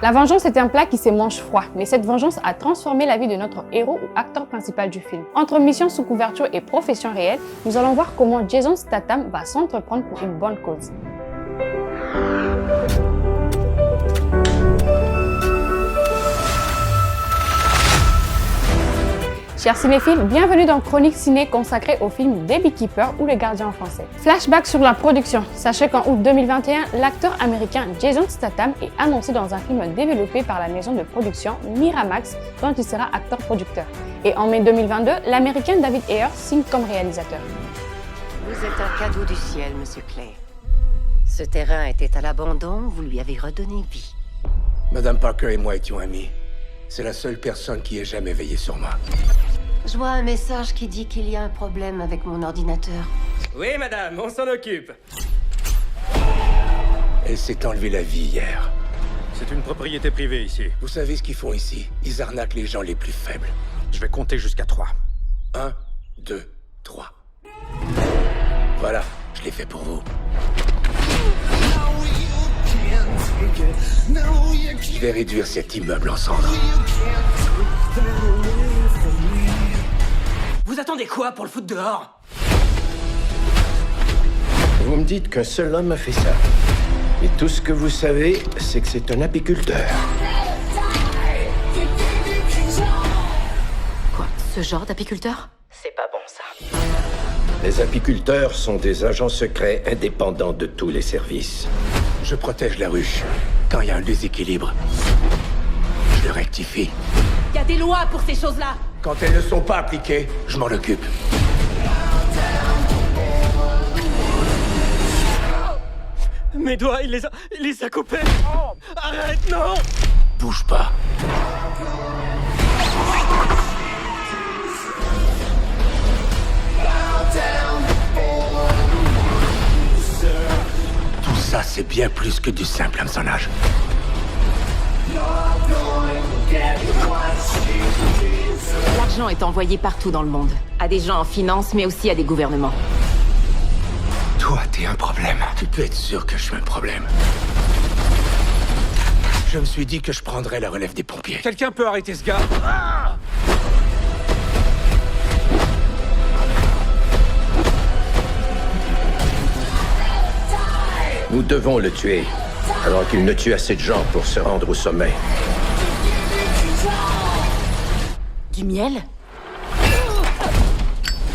La vengeance est un plat qui se mange froid, mais cette vengeance a transformé la vie de notre héros ou acteur principal du film. Entre mission sous couverture et profession réelle, nous allons voir comment Jason Statham va s'entreprendre pour une bonne cause. Chers cinéphiles, bienvenue dans Chronique Ciné consacrée au film The Beekeeper ou Les Gardiens en français. Flashback sur la production. Sachez qu'en août 2021, l'acteur américain Jason Statham est annoncé dans un film développé par la maison de production Miramax dont il sera acteur-producteur. Et en mai 2022, l'américain David Ayer signe comme réalisateur. Vous êtes un cadeau du ciel, Monsieur Clay. Ce terrain était à l'abandon, vous lui avez redonné vie. Madame Parker et moi étions amis. C'est la seule personne qui ait jamais veillé sur moi. Je vois un message qui dit qu'il y a un problème avec mon ordinateur. Oui, madame, on s'en occupe. Elle s'est enlevée la vie hier. C'est une propriété privée ici. Vous savez ce qu'ils font ici? Ils arnaquent les gens les plus faibles. Je vais compter jusqu'à 3. 1, 2, 3. Voilà, je l'ai fait pour vous. Je vais réduire cet immeuble en cendres. Vous attendez quoi pour le foutre dehors? Vous me dites qu'un seul homme a fait ça. Et tout ce que vous savez, c'est que c'est un apiculteur. Quoi? Ce genre d'apiculteur? C'est pas bon, ça. Les apiculteurs sont des agents secrets indépendants de tous les services. Je protège la ruche. Quand il y a un déséquilibre, je le rectifie. Il y a des lois pour ces choses-là. Quand elles ne sont pas appliquées, je m'en occupe. Mes doigts, il les a coupés. Arrête, non! Bouge pas. Tout ça, c'est bien plus que du simple hameçonnage. L'argent est envoyé partout dans le monde. À des gens en finance, mais aussi à des gouvernements. Toi, t'es un problème. Tu peux être sûr que je suis un problème. Je me suis dit que je prendrais la relève des pompiers. Quelqu'un peut arrêter ce gars? Nous devons le tuer, avant qu'il ne tue assez de gens pour se rendre au sommet. Du miel?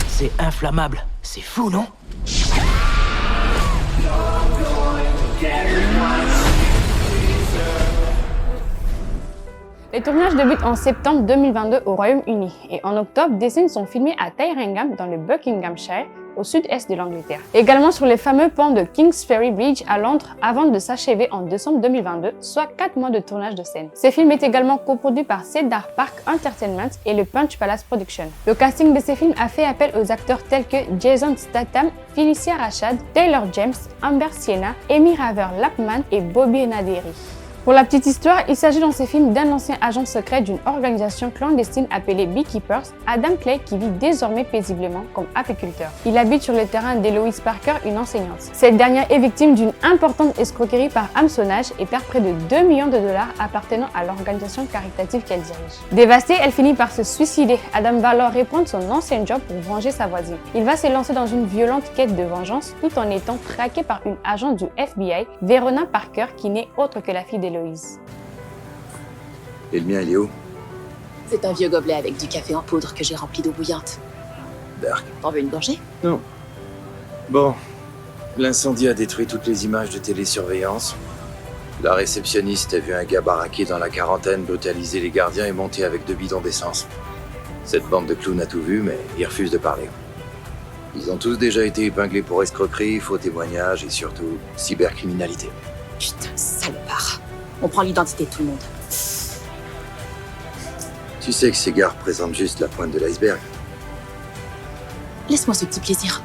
C'est inflammable. C'est fou, non? Les tournages débutent en septembre 2022 au Royaume-Uni et en octobre, des scènes sont filmées à Tyringham dans le Buckinghamshire, au sud-est de l'Angleterre. Également sur les fameux ponts de King's Ferry Bridge à Londres avant de s'achever en décembre 2022, soit 4 mois de tournage de scène. Ce film est également coproduit par Cedar Park Entertainment et le Punch Palace Production. Le casting de ces films a fait appel aux acteurs tels que Jason Statham, Felicia Rashad, Taylor James, Amber Sienna, Amy Raver Lapman et Bobby Naderi. Pour la petite histoire, il s'agit dans ces films d'un ancien agent secret d'une organisation clandestine appelée Beekeepers, Adam Clay, qui vit désormais paisiblement comme apiculteur. Il habite sur le terrain d'Eloise Parker, une enseignante. Cette dernière est victime d'une importante escroquerie par hameçonnage et perd près de 2 millions de dollars appartenant à l'organisation caritative qu'elle dirige. Dévastée, elle finit par se suicider. Adam va alors reprendre son ancien job pour venger sa voisine. Il va se lancer dans une violente quête de vengeance tout en étant traqué par une agente du FBI, Verona Parker, qui n'est autre que la fille d'Eloise. Et le mien, il est où? C'est un vieux gobelet avec du café en poudre que j'ai rempli d'eau bouillante. Dark. T'en veux une gorgée? Non. Bon. L'incendie a détruit toutes les images de télésurveillance. La réceptionniste a vu un gars baraqué dans la quarantaine brutaliser les gardiens et monter avec 2 bidons d'essence. Cette bande de clowns a tout vu, mais ils refusent de parler. Ils ont tous déjà été épinglés pour escroquerie, faux témoignages et surtout cybercriminalité. Putain, salopard. On prend l'identité de tout le monde. Tu sais que ces gars représentent juste la pointe de l'iceberg. Laisse-moi ce petit plaisir.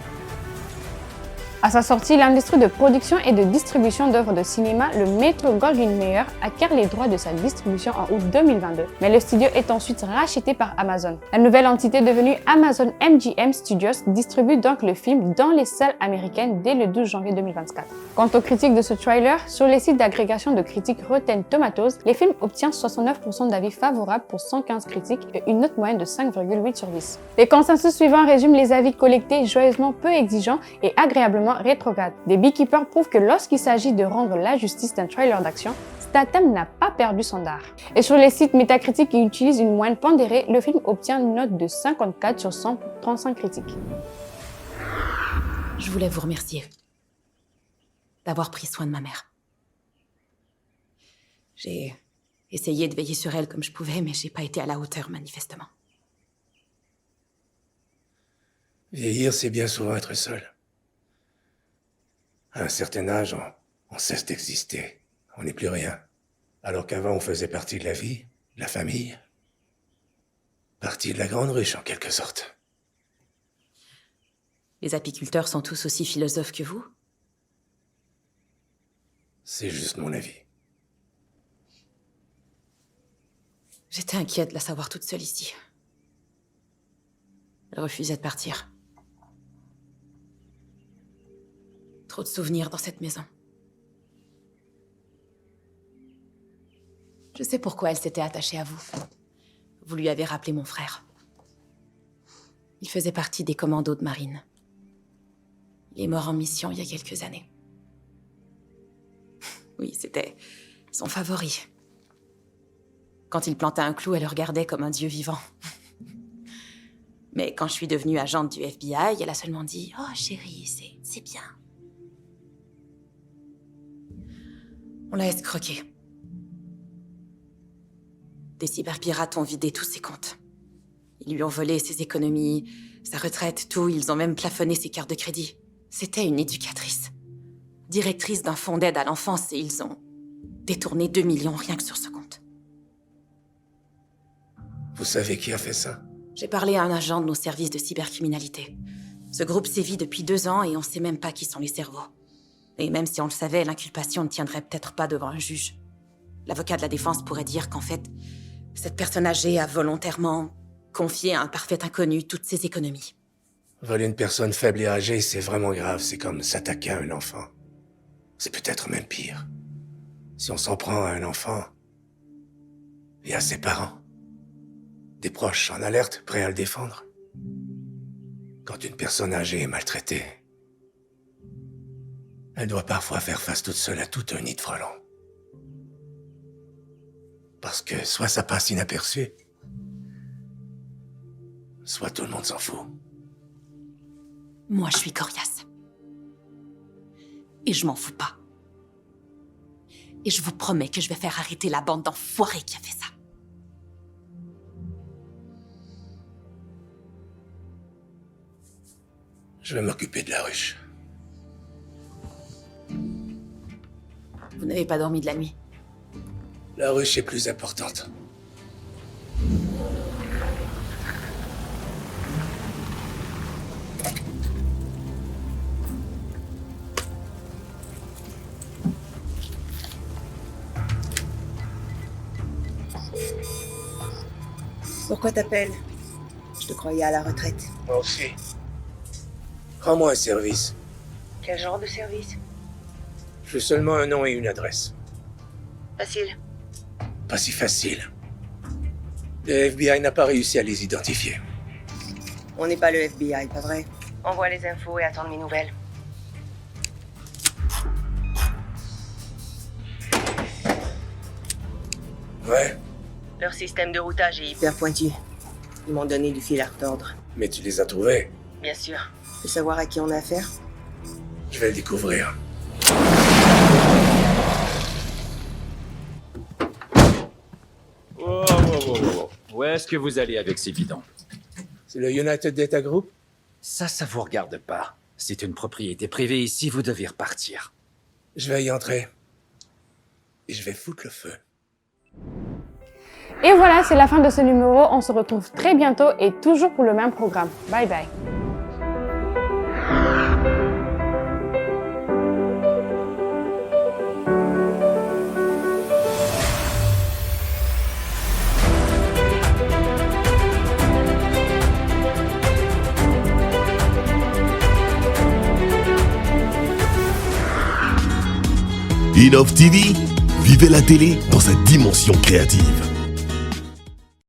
À sa sortie, l'industrie de production et de distribution d'œuvres de cinéma, le Metro-Goldwyn-Mayer, acquiert les droits de sa distribution en août 2022, mais le studio est ensuite racheté par Amazon. La nouvelle entité devenue Amazon MGM Studios distribue donc le film dans les salles américaines dès le 12 janvier 2024. Quant aux critiques de ce trailer, sur les sites d'agrégation de critiques Rotten Tomatoes, les films obtiennent 69% d'avis favorables pour 115 critiques et une note moyenne de 5,8 sur 10. Les consensus suivants résument les avis collectés joyeusement peu exigeants et agréablement rétrogrades. Des beekeepers prouvent que lorsqu'il s'agit de rendre la justice d'un trailer d'action, Statham n'a pas perdu son dard. Et sur les sites Metacritic qui utilisent une moyenne pondérée, le film obtient une note de 54 sur 135 critiques. Je voulais vous remercier d'avoir pris soin de ma mère. J'ai essayé de veiller sur elle comme je pouvais, mais j'ai pas été à la hauteur, manifestement. Vieillir, c'est bien souvent être seul. À un certain âge, on cesse d'exister. On n'est plus rien. Alors qu'avant, on faisait partie de la vie, de la famille. Partie de la grande ruche, en quelque sorte. Les apiculteurs sont tous aussi philosophes que vous? C'est juste mon avis. J'étais inquiète de la savoir toute seule ici. Elle refusait de partir. Trop de souvenirs dans cette maison. Je sais pourquoi elle s'était attachée à vous. Vous lui avez rappelé mon frère. Il faisait partie des commandos de marine. Il est mort en mission il y a quelques années. Oui, c'était son favori. Quand il plantait un clou, elle le regardait comme un dieu vivant. Mais quand je suis devenue agente du FBI, elle a seulement dit « Oh chérie, c'est bien ». On l'a escroqué. Des cyberpirates ont vidé tous ses comptes. Ils lui ont volé ses économies, sa retraite, tout. Ils ont même plafonné ses cartes de crédit. C'était une éducatrice. Directrice d'un fonds d'aide à l'enfance et ils ont détourné 2 millions rien que sur ce compte. Vous savez qui a fait ça? J'ai parlé à un agent de nos services de cybercriminalité. Ce groupe sévit depuis 2 ans et on sait même pas qui sont les cerveaux. Et même si on le savait, l'inculpation ne tiendrait peut-être pas devant un juge. L'avocat de la défense pourrait dire qu'en fait, cette personne âgée a volontairement confié à un parfait inconnu toutes ses économies. Voler une personne faible et âgée, c'est vraiment grave. C'est comme s'attaquer à un enfant. C'est peut-être même pire. Si on s'en prend à un enfant et à ses parents, des proches en alerte, prêts à le défendre. Quand une personne âgée est maltraitée, elle doit parfois faire face toute seule à tout un nid de frelons. Parce que soit ça passe inaperçu, soit tout le monde s'en fout. Moi, je suis coriace. Et je m'en fous pas. Et je vous promets que je vais faire arrêter la bande d'enfoirés qui a fait ça. Je vais m'occuper de la ruche. Vous n'avez pas dormi de la nuit? La ruche est plus importante. Pourquoi t'appelles? Je te croyais à la retraite. Moi aussi. Rends-moi un service. Quel genre de service? Je veux seulement un nom et une adresse. Facile. Pas si facile. Le FBI n'a pas réussi à les identifier. On n'est pas le FBI, pas vrai? Envoie les infos et attends de mes nouvelles. Ouais, Leur système de routage est hyper pointu. Ils m'ont donné du fil à retordre. mais tu les as trouvés. Bien sûr. Tu veux savoir à qui on a affaire? Je vais le découvrir. Wow. Où est-ce que vous allez avec ces bidons? C'est le United Data Group? Ça vous regarde pas. C'est une propriété privée ici, vous devez repartir. Je vais y entrer. Et je vais foutre le feu. Et voilà, c'est la fin de ce numéro. On se retrouve très bientôt et toujours pour le même programme. Bye bye. Innov TV, vivez la télé dans sa dimension créative.